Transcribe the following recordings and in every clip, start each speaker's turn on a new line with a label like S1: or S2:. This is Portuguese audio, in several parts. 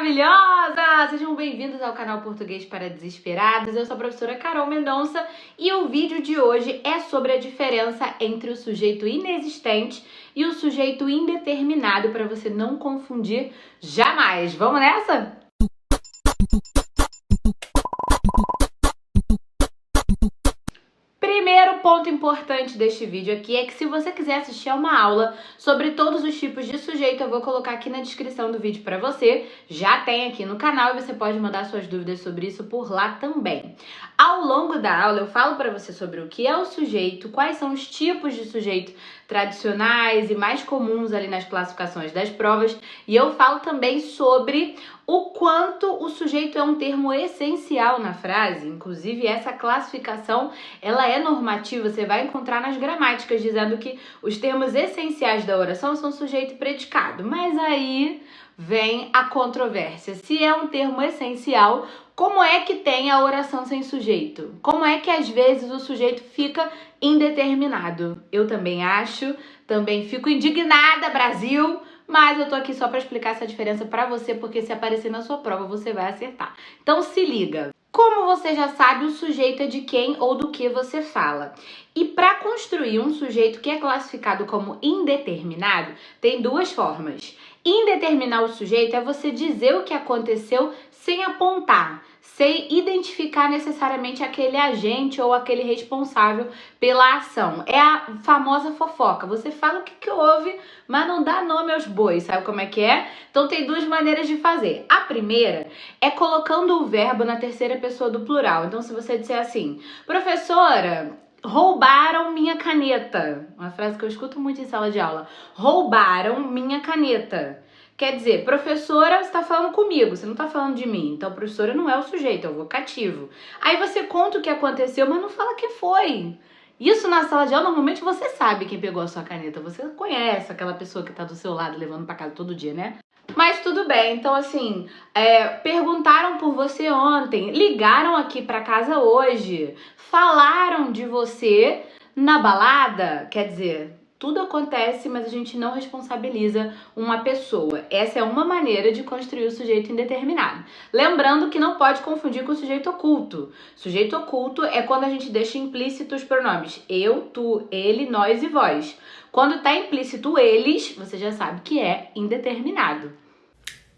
S1: maravilhosa! Sejam bem-vindos ao canal Português para Desesperados. Eu sou a professora Carol Mendonça e o vídeo de hoje é sobre a diferença entre o sujeito inexistente e o sujeito indeterminado, para você não confundir jamais. Vamos nessa? Primeiro ponto importante deste vídeo aqui é que se você quiser assistir a uma aula sobre todos os tipos de sujeito, eu vou colocar aqui na descrição do vídeo para você. Já tem aqui no canal e você pode mandar suas dúvidas sobre isso por lá também. Ao longo da aula eu falo para você sobre o que é o sujeito, quais são os tipos de sujeito tradicionais e mais comuns ali nas classificações das provas, e eu falo também sobre o quanto o sujeito é um termo essencial na frase. Inclusive, essa classificação, ela é normativa, você vai encontrar nas gramáticas dizendo que os termos essenciais da oração são sujeito e predicado. Mas aí vem a controvérsia. Se é um termo essencial, como é que tem a oração sem sujeito? Como é que às vezes o sujeito fica indeterminado? Eu também acho, também fico indignada, Brasil, mas eu tô aqui só para explicar essa diferença para você, porque se aparecer na sua prova você vai acertar. Então se liga. Como você já sabe, o sujeito é de quem ou do que você fala. E para construir um sujeito que é classificado como indeterminado, tem duas formas. Indeterminar o sujeito é você dizer o que aconteceu sem apontar, sem identificar necessariamente aquele agente ou aquele responsável pela ação. É a famosa fofoca. Você fala o que houve, mas não dá nome aos bois. Sabe como é que é? Então tem duas maneiras de fazer. A primeira é colocando o verbo na terceira pessoa do plural. Então se você disser assim, professora, roubaram minha caneta. Uma frase que eu escuto muito em sala de aula. Roubaram minha caneta. Quer dizer, professora, você está falando comigo, você não está falando de mim. Então, professora não é o sujeito, é o vocativo. Aí você conta o que aconteceu, mas não fala quem foi. Isso na sala de aula, normalmente você sabe quem pegou a sua caneta. Você conhece aquela pessoa que está do seu lado levando para casa todo dia, né? Mas tudo bem, então assim, perguntaram por você ontem, ligaram aqui para casa hoje, falaram de você na balada, quer dizer, tudo acontece, mas a gente não responsabiliza uma pessoa. Essa é uma maneira de construir o sujeito indeterminado. Lembrando que não pode confundir com o sujeito oculto. Sujeito oculto é quando a gente deixa implícito os pronomes eu, tu, ele, nós e vós. Quando está implícito eles, você já sabe que é indeterminado.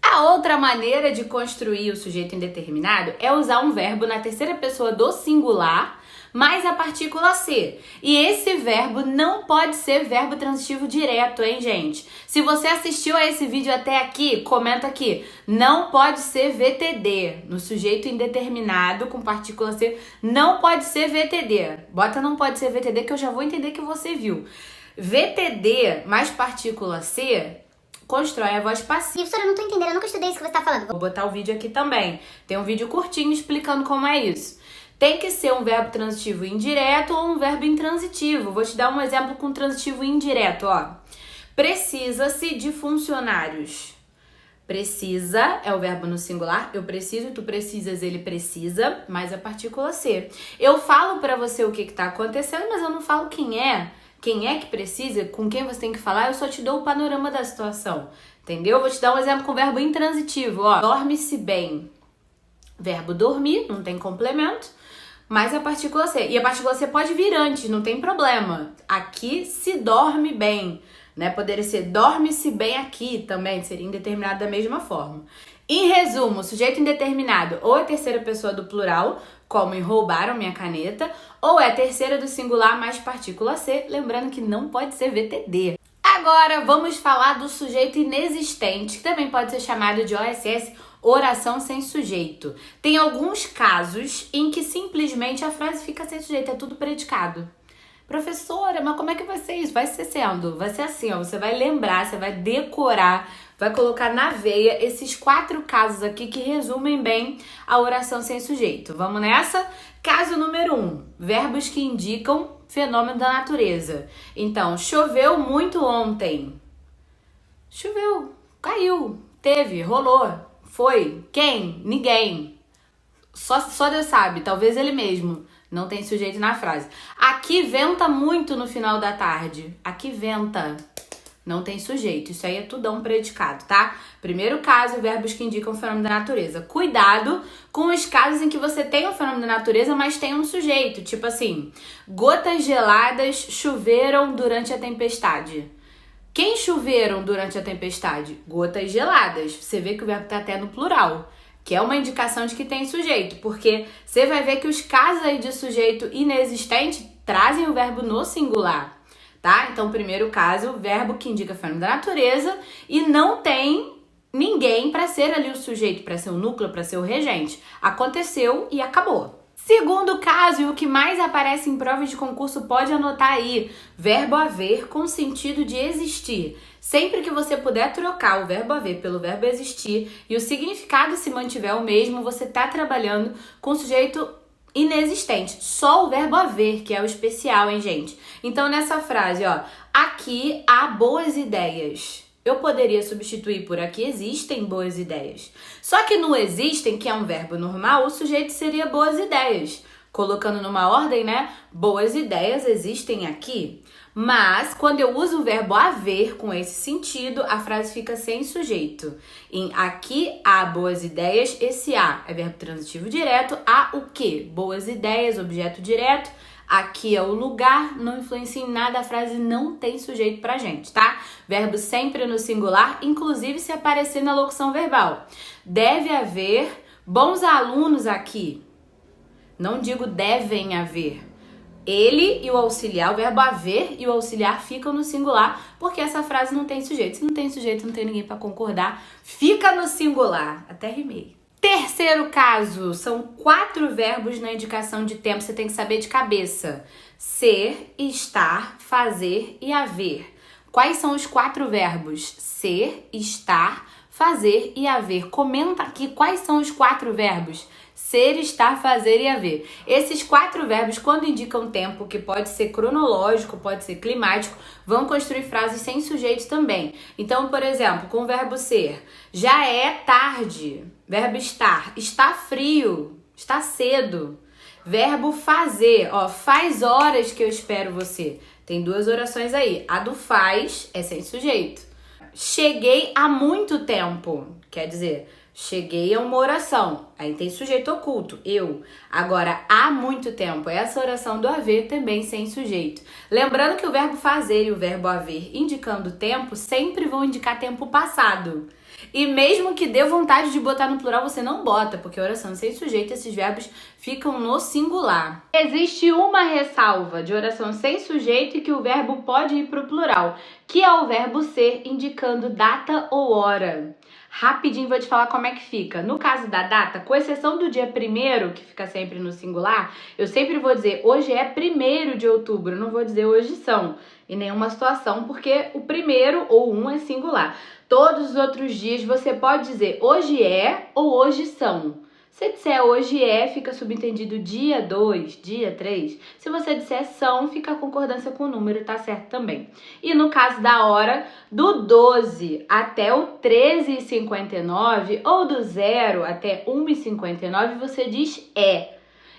S1: A outra maneira de construir o sujeito indeterminado é usar um verbo na terceira pessoa do singular mais a partícula ser. E esse verbo não pode ser verbo transitivo direto, hein, gente? Se você assistiu a esse vídeo até aqui, comenta aqui. Não pode ser VTD. No sujeito indeterminado com partícula ser, não pode ser VTD. Bota não pode ser VTD que eu já vou entender que você viu. VTD mais partícula ser constrói a voz passiva.
S2: Professora, eu não tô entendendo, eu nunca estudei isso que você tá falando.
S1: Vou botar o vídeo aqui também. Tem um vídeo curtinho explicando como é isso. Tem que ser um verbo transitivo indireto ou um verbo intransitivo. Vou te dar um exemplo com transitivo indireto, ó. Precisa-se de funcionários. Precisa é o verbo no singular. Eu preciso, tu precisas, ele precisa, mais a partícula ser. Eu falo pra você o que tá acontecendo, mas eu não falo quem é. Quem é que precisa, com quem você tem que falar, eu só te dou o panorama da situação. Entendeu? Vou te dar um exemplo com o verbo intransitivo, ó. Dorme-se bem. Verbo dormir, não tem complemento, mas a partícula ser. E a partícula ser pode vir antes, não tem problema. Aqui se dorme bem, né? Poderia ser dorme-se bem aqui também, seria indeterminado da mesma forma. Em resumo, sujeito indeterminado ou é terceira pessoa do plural, como em roubaram minha caneta, ou é terceira do singular mais partícula ser, lembrando que não pode ser VTD. Agora vamos falar do sujeito inexistente, que também pode ser chamado de OSS, oração sem sujeito. Tem alguns casos em que simplesmente a frase fica sem sujeito, é tudo predicado. Professora, mas como é que vai ser isso? Vai ser assim, ó, você vai lembrar, você vai decorar, vai colocar na veia esses 4 casos aqui que resumem bem a oração sem sujeito. Vamos nessa? Caso número 1, verbos que indicam fenômeno da natureza. Então, choveu muito ontem. Choveu, caiu, teve, rolou, foi, quem? Ninguém. Só Deus sabe, talvez ele mesmo. Não tem sujeito na frase. Aqui venta muito no final da tarde. Aqui venta. não tem sujeito. Isso aí é tudão predicado, tá? Primeiro caso, verbos que indicam o fenômeno da natureza. Cuidado com os casos em que você tem o fenômeno da natureza, mas tem um sujeito. Tipo assim, gotas geladas choveram durante a tempestade. Quem choveram durante a tempestade? Gotas geladas. Você vê que o verbo tá até no plural, que é uma indicação de que tem sujeito, porque você vai ver que os casos aí de sujeito inexistente trazem o verbo no singular, tá? Então, primeiro caso, o verbo que indica fenômeno da natureza e não tem ninguém para ser ali o sujeito, para ser o núcleo, para ser o regente. Aconteceu e acabou. Segundo caso, e o que mais aparece em provas de concurso, pode anotar aí, verbo haver com sentido de existir. Sempre que você puder trocar o verbo haver pelo verbo existir e o significado se mantiver o mesmo, você está trabalhando com sujeito inexistente. Só o verbo haver, que é o especial, hein, gente? Então, nessa frase, ó, aqui há boas ideias. Eu poderia substituir por aqui existem boas ideias. Só que no existem, que é um verbo normal, o sujeito seria boas ideias. Colocando numa ordem, né? Boas ideias existem aqui. Mas, quando eu uso o verbo haver com esse sentido, a frase fica sem sujeito. Em aqui há boas ideias, esse há é verbo transitivo direto. Há o quê? Boas ideias, objeto direto. Aqui é o lugar, não influencia em nada, a frase não tem sujeito pra gente, tá? Verbo sempre no singular, inclusive se aparecer na locução verbal. Deve haver bons alunos aqui. Não digo devem haver. Ele e o auxiliar, o verbo haver e o auxiliar ficam no singular, porque essa frase não tem sujeito. Se não tem sujeito, não tem ninguém pra concordar. Fica no singular. Até rimei. Terceiro caso, são 4 verbos na indicação de tempo, você tem que saber de cabeça. Ser, estar, fazer e haver. Quais são os 4 verbos? Ser, estar, fazer e haver. Comenta aqui quais são os 4 verbos. Ser, estar, fazer e haver. Esses 4 verbos, quando indicam tempo, que pode ser cronológico, pode ser climático, vão construir frases sem sujeito também. Então, por exemplo, com o verbo ser, já é tarde. Verbo estar, está frio, está cedo. Verbo fazer, ó, faz horas que eu espero você. Tem 2 orações aí. A do faz é sem sujeito. Cheguei há muito tempo, quer dizer, cheguei a uma oração, aí tem sujeito oculto, eu. Agora, há muito tempo, essa oração do haver também sem sujeito. Lembrando que o verbo fazer e o verbo haver indicando tempo sempre vão indicar tempo passado. E mesmo que dê vontade de botar no plural, você não bota, porque oração sem sujeito, esses verbos ficam no singular. Existe uma ressalva de oração sem sujeito e que o verbo pode ir para o plural, que é o verbo ser indicando data ou hora. Rapidinho vou te falar como é que fica. No caso da data, com exceção do dia 1º, que fica sempre no singular, eu sempre vou dizer hoje é 1º de outubro, não vou dizer hoje são, em nenhuma situação, porque o 1º ou 1 é singular. Todos os outros dias você pode dizer hoje é ou hoje são. Se disser hoje é, fica subentendido dia 2, dia 3. Se você disser são, fica a concordância com o número, tá certo também. E no caso da hora, do 12 até o 13h59 ou do 0 até 1h59, você diz é.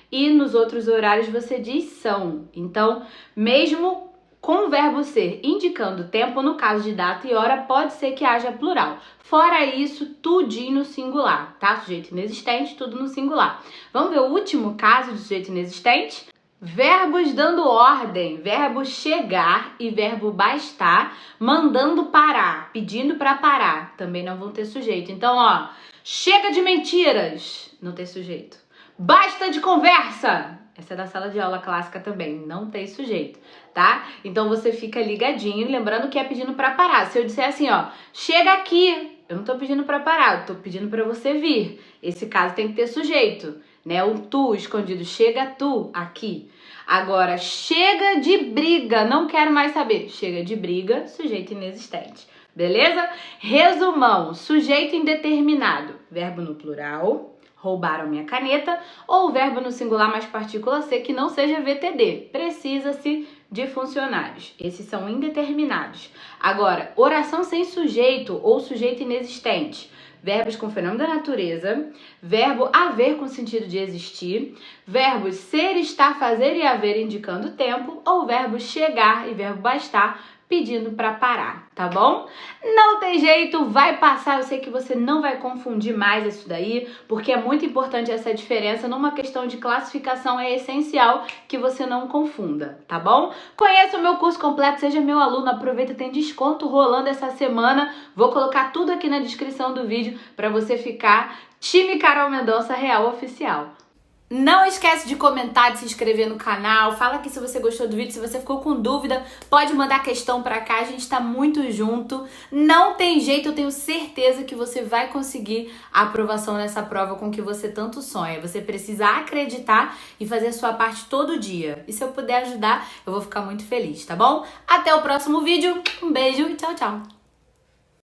S1: E nos outros horários você diz são. Então, mesmo com o verbo ser indicando tempo, no caso de data e hora, pode ser que haja plural. Fora isso, tudinho no singular, tá? Sujeito inexistente, tudo no singular. Vamos ver o último caso de sujeito inexistente? Verbos dando ordem, verbo chegar e verbo bastar, mandando parar, pedindo para parar, também não vão ter sujeito. Então, ó, chega de mentiras, não tem sujeito. Basta de conversa. Essa é da sala de aula clássica também, não tem sujeito, tá? Então você fica ligadinho, lembrando que é pedindo pra parar. Se eu disser assim, ó, chega aqui, eu não tô pedindo pra parar, eu tô pedindo pra você vir. Esse caso tem que ter sujeito, né? O tu escondido, chega tu aqui. Agora, chega de briga, não quero mais saber. Chega de briga, sujeito inexistente. Beleza? Resumão, sujeito indeterminado, verbo no plural. Roubaram minha caneta, ou o verbo no singular mais partícula C que não seja VTD. Precisa-se de funcionários. Esses são indeterminados. Agora, oração sem sujeito ou sujeito inexistente. Verbos com fenômeno da natureza, verbo haver com sentido de existir, verbos ser, estar, fazer e haver indicando tempo, ou verbo chegar e verbo bastar pedindo para parar, tá bom? Não tem jeito, vai passar. Eu sei que você não vai confundir mais isso daí, porque é muito importante essa diferença. Numa questão de classificação, é essencial que você não confunda, tá bom? Conheça o meu curso completo, seja meu aluno, aproveita, tem desconto rolando essa semana. Vou colocar tudo aqui na descrição do vídeo para você ficar time Carol Mendonça Real Oficial. Não esquece de comentar, de se inscrever no canal. Fala aqui se você gostou do vídeo, se você ficou com dúvida, pode mandar questão pra cá, a gente tá muito junto. Não tem jeito, eu tenho certeza que você vai conseguir a aprovação nessa prova com que você tanto sonha. Você precisa acreditar e fazer a sua parte todo dia. E se eu puder ajudar, eu vou ficar muito feliz, tá bom? Até o próximo vídeo, um beijo e tchau, tchau!